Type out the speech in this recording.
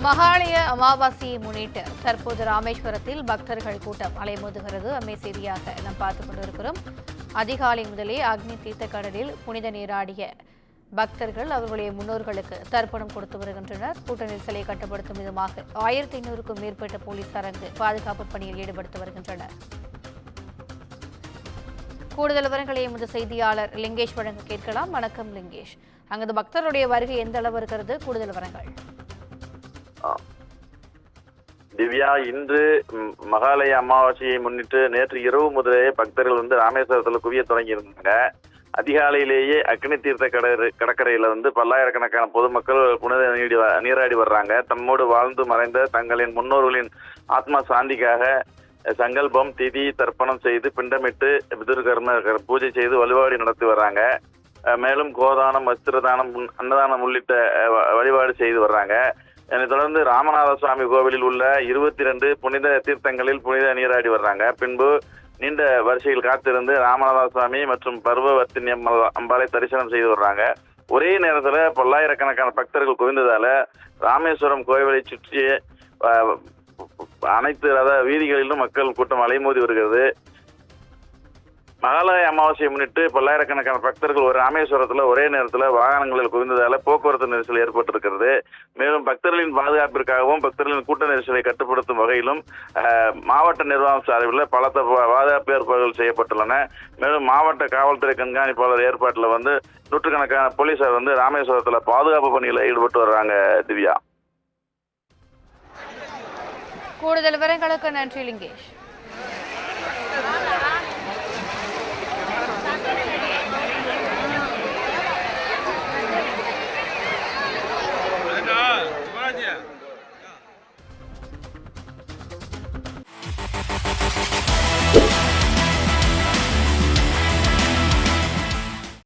மகாலய அமாவாசையை முன்னிட்டு தற்போது ராமேஸ்வரத்தில் பக்தர்கள் கூட்டம் அலைமோதுகிறது. அம்மை செய்தியாக நாம் பார்த்துக் கொண்டிருக்கிறோம். அதிகாலை முதலே அக்னி தீர்த்த கடலில் புனித நீராடிய பக்தர்கள் அவர்களுடைய முன்னோர்களுக்கு தர்ப்பணம் கொடுத்து வருகின்றனர். கூட்ட நெரிசலை கட்டுப்படுத்தும் விதமாக 1500க்கும் மேற்பட்ட போலீசார் அங்கு பாதுகாப்பு பணியில் ஈடுபடுத்தி வருகின்றனர். கூடுதல் விவரங்களை எமது செய்தியாளர் லிங்கேஷ் வழங்க கேட்கலாம். வணக்கம் லிங்கேஷ், அங்கு பக்தருடைய வருகை எந்த அளவு இருக்கிறது? கூடுதல் விவரங்கள். திவ்யா, இன்று மகாலய அமாவாசையை முன்னிட்டு நேற்று இரவு முதலே பக்தர்கள் ராமேஸ்வரத்தில் குவிய தொடங்கி இருந்தாங்க. அதிகாலையிலேயே அக்னி தீர்த்த கடற்கரையில பல்லாயிரக்கணக்கான பொதுமக்கள் புனித நீராடி வர்றாங்க. தம்மோடு வாழ்ந்து மறைந்த தங்களின் முன்னோர்களின் ஆத்மா சாந்திக்காக சங்கல்பம், திதி, தர்ப்பணம் செய்து பிண்டமிட்டு பிதுர்கர்ம பூஜை செய்து வழிபாடு நடத்தி வர்றாங்க. மேலும் கோதானம், வஸ்திரதானம், அன்னதானம் உள்ளிட்ட வழிபாடு செய்து வர்றாங்க. இதனைத் தொடர்ந்து ராமநாத சுவாமி கோவிலில் உள்ள 22 புனித தீர்த்தங்களில் புனித நீராடி வர்றாங்க. பின்பு நீண்ட வரிசையில் காத்திருந்து ராமநாத சுவாமி மற்றும் பர்வவர்த்தினி அம்பாளை தரிசனம் செய்து வர்றாங்க. ஒரே நேரத்தில் பல்லாயிரக்கணக்கான பக்தர்கள் குவிந்ததால ராமேஸ்வரம் கோவிலை சுற்றி அனைத்து ரத வீதிகளிலும் மக்கள் கூட்டம் அலைமோதி வருகிறது. மகாலய அமாவாசையை முன்னிட்டு பல்லாயிரக்கணக்கான பக்தர்கள் ஒரு ராமேஸ்வரத்தில் ஒரே நேரத்தில் வாகனங்களில் குவிந்ததால போக்குவரத்து நெரிசல் ஏற்பட்டிருக்கிறது. மேலும் பக்தர்களின் பாதுகாப்பிற்காகவும் பக்தர்களின் கூட்ட நெரிசலை கட்டுப்படுத்தும் வகையிலும் மாவட்ட நிர்வாகம் சார்பில் பல பாதுகாப்பு ஏற்பாடுகள் செய்யப்பட்டுள்ளன. மேலும் மாவட்ட காவல்துறை கண்காணிப்பாளர் ஏற்பாட்டில் நூற்றுக்கணக்கான போலீசார் ராமேஸ்வரத்தில் பாதுகாப்பு பணியில் ஈடுபட்டு வர்றாங்க. திவ்யா, கூடுதல் விவரங்களுக்கு நன்றி லிங்கேஷ்.